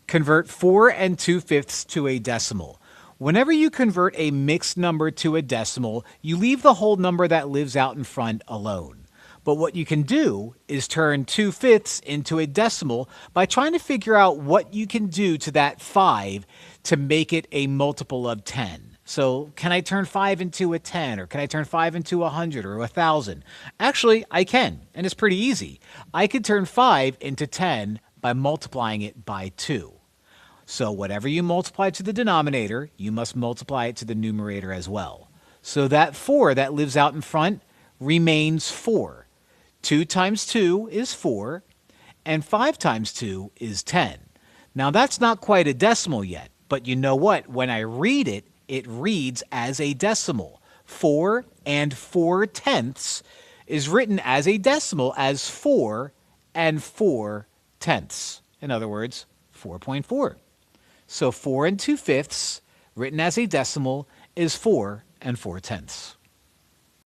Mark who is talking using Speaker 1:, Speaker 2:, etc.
Speaker 1: Convert 4 and 2/5 to a decimal. Whenever you convert a mixed number to a decimal, you leave the whole number that lives out in front alone. But what you can do is turn 2/5 into a decimal by trying to figure out what you can do to that 5 to make it a multiple of 10. So can I turn 5 into a 10, or can I turn 5 into 100 or 1,000? Actually, I can, and it's pretty easy. I could turn 5 into 10 by multiplying it by 2. So whatever you multiply to the denominator, you must multiply it to the numerator as well. So that 4 that lives out in front remains 4. 2 times 2 is 4, and 5 times 2 is 10. Now that's not quite a decimal yet, but you know what? When I read it, it reads as a decimal. 4 and 4/10 is written as a decimal as 4 and 4/10. In other words, 4.4. So 4 and 2/5, written as a decimal, is 4 and 4/10.